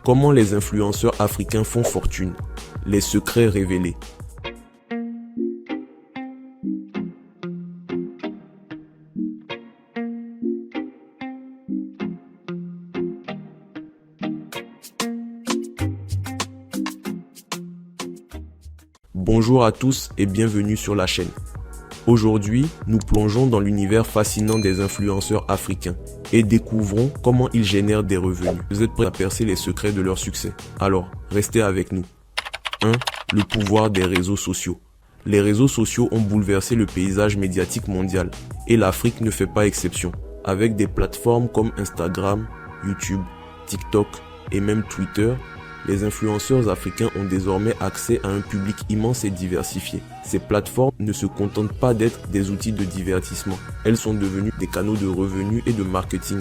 Comment les influenceurs africains font fortune? Les secrets révélés. Bonjour à tous et bienvenue sur la chaîne. Aujourd'hui, nous plongeons dans l'univers fascinant des influenceurs africains et découvrons comment ils génèrent des revenus. Vous êtes prêts à percer les secrets de leur succès? Alors, restez avec nous. 1. Le pouvoir des réseaux sociaux. Les réseaux sociaux ont bouleversé le paysage médiatique mondial et l'Afrique ne fait pas exception. Avec des plateformes comme Instagram, YouTube, TikTok et même Twitter, les influenceurs africains ont désormais accès à un public immense et diversifié. Ces plateformes ne se contentent pas d'être des outils de divertissement. Elles sont devenues des canaux de revenus et de marketing,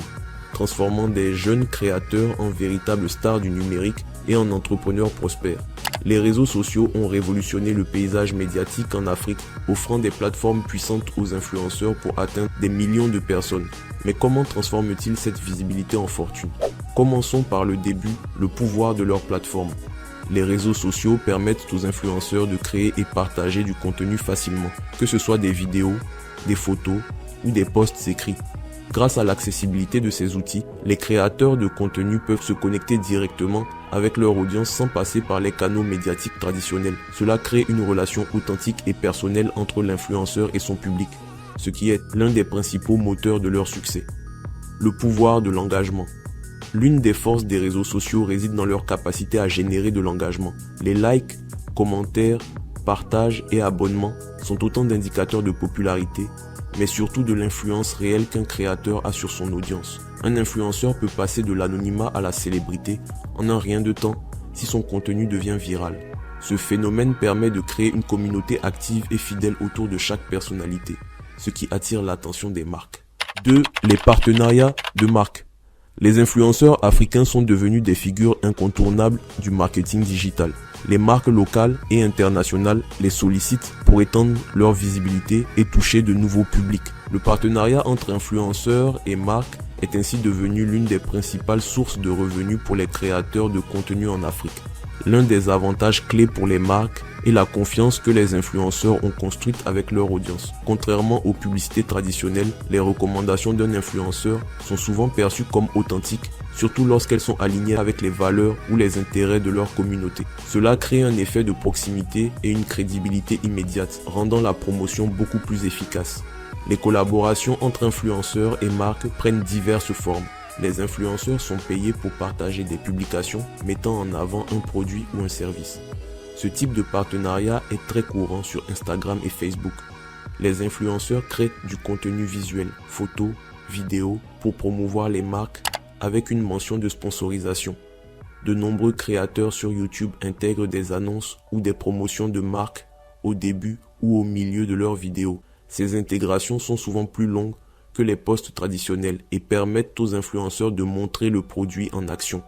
transformant des jeunes créateurs en véritables stars du numérique et en entrepreneurs prospères. Les réseaux sociaux ont révolutionné le paysage médiatique en Afrique, offrant des plateformes puissantes aux influenceurs pour atteindre des millions de personnes. Mais comment transforment-ils cette visibilité en fortune? Commençons par le début, le pouvoir de leur plateforme. Les réseaux sociaux permettent aux influenceurs de créer et partager du contenu facilement, que ce soit des vidéos, des photos ou des posts écrits. Grâce à l'accessibilité de ces outils, les créateurs de contenu peuvent se connecter directement avec leur audience sans passer par les canaux médiatiques traditionnels. Cela crée une relation authentique et personnelle entre l'influenceur et son public, ce qui est l'un des principaux moteurs de leur succès. Le pouvoir de l'engagement. L'une des forces des réseaux sociaux réside dans leur capacité à générer de l'engagement. Les likes, commentaires, partages et abonnements sont autant d'indicateurs de popularité, mais surtout de l'influence réelle qu'un créateur a sur son audience. Un influenceur peut passer de l'anonymat à la célébrité en un rien de temps si son contenu devient viral. Ce phénomène permet de créer une communauté active et fidèle autour de chaque personnalité, ce qui attire l'attention des marques. 2. Les partenariats de marques. Les influenceurs africains sont devenus des figures incontournables du marketing digital. Les marques locales et internationales les sollicitent pour étendre leur visibilité et toucher de nouveaux publics. Le partenariat entre influenceurs et marques est ainsi devenu l'une des principales sources de revenus pour les créateurs de contenu en Afrique. L'un des avantages clés pour les marques est la confiance que les influenceurs ont construite avec leur audience. Contrairement aux publicités traditionnelles, les recommandations d'un influenceur sont souvent perçues comme authentiques, surtout lorsqu'elles sont alignées avec les valeurs ou les intérêts de leur communauté. Cela crée un effet de proximité et une crédibilité immédiate, rendant la promotion beaucoup plus efficace. Les collaborations entre influenceurs et marques prennent diverses formes. Les influenceurs sont payés pour partager des publications mettant en avant un produit ou un service. Ce type de partenariat est très courant sur Instagram et Facebook. Les influenceurs créent du contenu visuel, photos, vidéos pour promouvoir les marques avec une mention de sponsorisation. De nombreux créateurs sur YouTube intègrent des annonces ou des promotions de marques au début ou au milieu de leurs vidéos. Ces intégrations sont souvent plus longues que les posts traditionnels et permettent aux influenceurs de montrer le produit en action,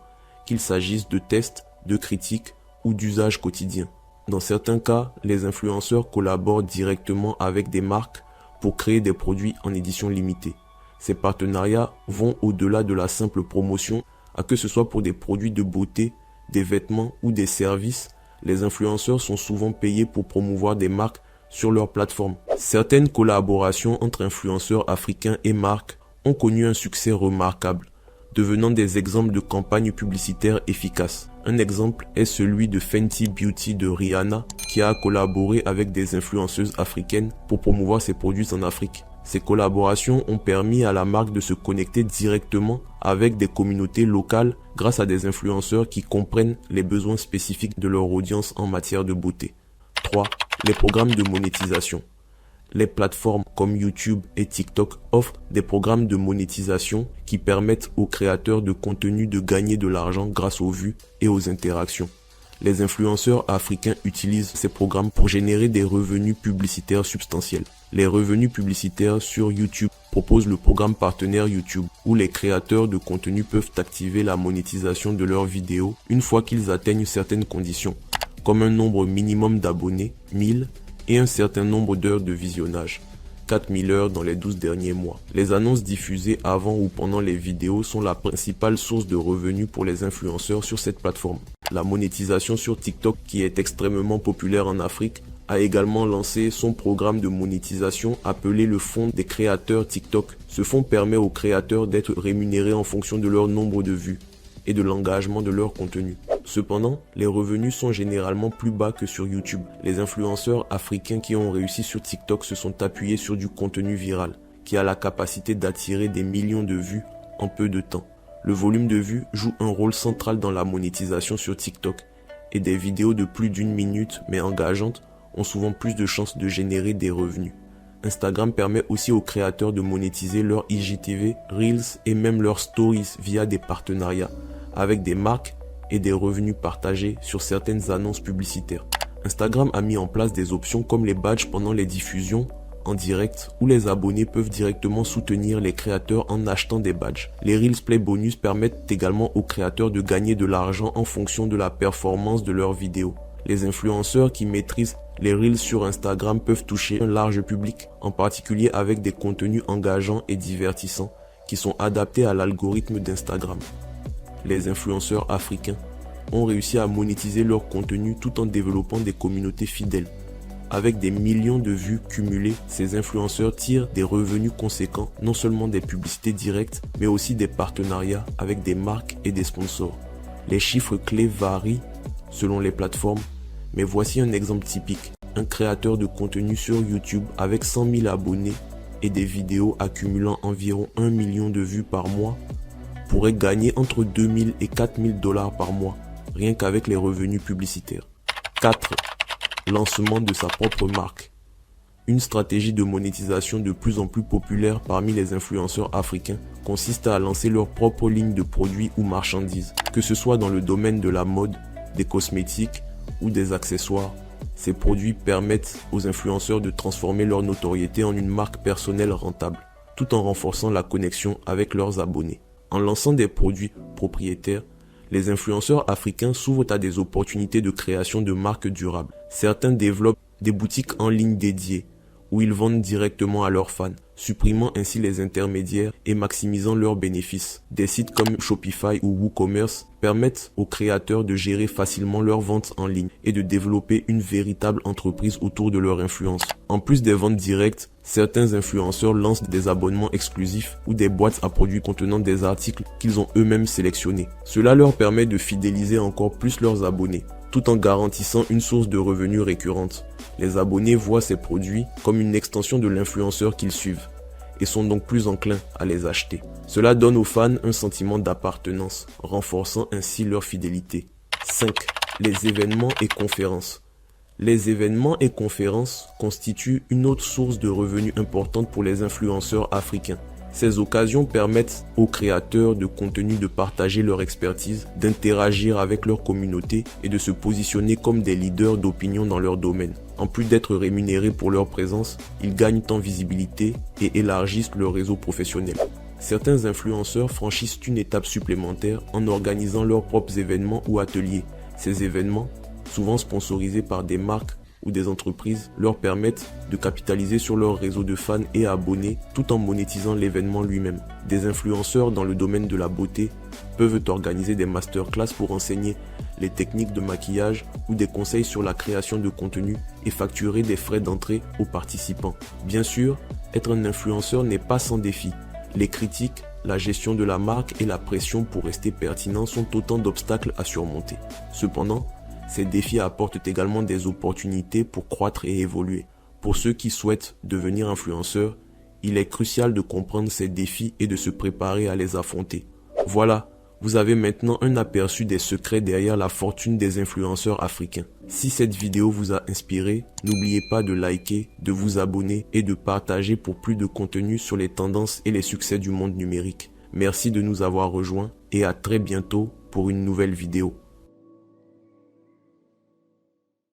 qu'il s'agisse de tests, de critiques ou d'usages quotidiens. Dans certains cas, les influenceurs collaborent directement avec des marques pour créer des produits en édition limitée. Ces partenariats vont au-delà de la simple promotion, à que ce soit pour des produits de beauté, des vêtements ou des services. Les influenceurs sont souvent payés pour promouvoir des marques sur leur plateforme. Certaines collaborations entre influenceurs africains et marques ont connu un succès remarquable, devenant des exemples de campagnes publicitaires efficaces. Un exemple est celui de Fenty Beauty de Rihanna, qui a collaboré avec des influenceuses africaines pour promouvoir ses produits en Afrique. Ces collaborations ont permis à la marque de se connecter directement avec des communautés locales grâce à des influenceurs qui comprennent les besoins spécifiques de leur audience en matière de beauté. 3. Les programmes de monétisation. Les plateformes comme YouTube et TikTok offrent des programmes de monétisation qui permettent aux créateurs de contenu de gagner de l'argent grâce aux vues et aux interactions. Les influenceurs africains utilisent ces programmes pour générer des revenus publicitaires substantiels. Les revenus publicitaires sur YouTube proposent le programme partenaire YouTube, où les créateurs de contenu peuvent activer la monétisation de leurs vidéos une fois qu'ils atteignent certaines conditions, comme un nombre minimum d'abonnés, 1000, et un certain nombre d'heures de visionnage. 4000 heures dans les 12 derniers mois. Les annonces diffusées avant ou pendant les vidéos sont la principale source de revenus pour les influenceurs sur cette plateforme. La monétisation sur TikTok, qui est extrêmement populaire en Afrique, a également lancé son programme de monétisation appelé le Fonds des créateurs TikTok. Ce fonds permet aux créateurs d'être rémunérés en fonction de leur nombre de vues et de l'engagement de leur contenu. Cependant, les revenus sont généralement plus bas que sur YouTube. Les influenceurs africains qui ont réussi sur TikTok se sont appuyés sur du contenu viral, qui a la capacité d'attirer des millions de vues en peu de temps. Le volume de vues joue un rôle central dans la monétisation sur TikTok, et des vidéos de plus d'1 minute mais engageantes ont souvent plus de chances de générer des revenus. Instagram permet aussi aux créateurs de monétiser leur IGTV, Reels et même leurs Stories via des partenariats avec des marques et des revenus partagés sur certaines annonces publicitaires. Instagram a mis en place des options comme les badges pendant les diffusions en direct où les abonnés peuvent directement soutenir les créateurs en achetant des badges. Les Reels Play Bonus permettent également aux créateurs de gagner de l'argent en fonction de la performance de leurs vidéos. Les influenceurs qui maîtrisent les Reels sur Instagram peuvent toucher un large public, en particulier avec des contenus engageants et divertissants qui sont adaptés à l'algorithme d'Instagram. Les influenceurs africains ont réussi à monétiser leur contenu tout en développant des communautés fidèles. Avec des millions de vues cumulées, ces influenceurs tirent des revenus conséquents, non seulement des publicités directes, mais aussi des partenariats avec des marques et des sponsors. Les chiffres clés varient selon les plateformes, mais voici un exemple typique. Un créateur de contenu sur YouTube avec 100 000 abonnés et des vidéos accumulant environ 1 million de vues par mois pourrait gagner entre 2 000 et 4 000 $ par mois, rien qu'avec les revenus publicitaires. 4. Lancement de sa propre marque. Une stratégie de monétisation de plus en plus populaire parmi les influenceurs africains consiste à lancer leur propre ligne de produits ou marchandises, que ce soit dans le domaine de la mode, des cosmétiques ou des accessoires. Ces produits permettent aux influenceurs de transformer leur notoriété en une marque personnelle rentable, tout en renforçant la connexion avec leurs abonnés. En lançant des produits propriétaires, les influenceurs africains s'ouvrent à des opportunités de création de marques durables. Certains développent des boutiques en ligne dédiées, où ils vendent directement à leurs fans, supprimant ainsi les intermédiaires et maximisant leurs bénéfices. Des sites comme Shopify ou WooCommerce permettent aux créateurs de gérer facilement leurs ventes en ligne et de développer une véritable entreprise autour de leur influence. En plus des ventes directes, certains influenceurs lancent des abonnements exclusifs ou des boîtes à produits contenant des articles qu'ils ont eux-mêmes sélectionnés. Cela leur permet de fidéliser encore plus leurs abonnés, tout en garantissant une source de revenus récurrente. Les abonnés voient ces produits comme une extension de l'influenceur qu'ils suivent et sont donc plus enclins à les acheter. Cela donne aux fans un sentiment d'appartenance, renforçant ainsi leur fidélité. 5. Les événements et conférences. Les événements et conférences constituent une autre source de revenus importante pour les influenceurs africains. Ces occasions permettent aux créateurs de contenu de partager leur expertise, d'interagir avec leur communauté et de se positionner comme des leaders d'opinion dans leur domaine. En plus d'être rémunérés pour leur présence, ils gagnent en visibilité et élargissent leur réseau professionnel. Certains influenceurs franchissent une étape supplémentaire en organisant leurs propres événements ou ateliers. Ces événements, souvent sponsorisés par des marques ou des entreprises, leur permettent de capitaliser sur leur réseau de fans et abonnés tout en monétisant l'événement lui-même. Des influenceurs dans le domaine de la beauté peuvent organiser des masterclass pour enseigner les techniques de maquillage ou des conseils sur la création de contenu et facturer des frais d'entrée aux participants. Bien sûr, être un influenceur n'est pas sans défi. Les critiques, la gestion de la marque et la pression pour rester pertinent sont autant d'obstacles à surmonter. Cependant, ces défis apportent également des opportunités pour croître et évoluer. Pour ceux qui souhaitent devenir influenceurs, il est crucial de comprendre ces défis et de se préparer à les affronter. Voilà, vous avez maintenant un aperçu des secrets derrière la fortune des influenceurs africains. Si cette vidéo vous a inspiré, n'oubliez pas de liker, de vous abonner et de partager pour plus de contenu sur les tendances et les succès du monde numérique. Merci de nous avoir rejoints et à très bientôt pour une nouvelle vidéo.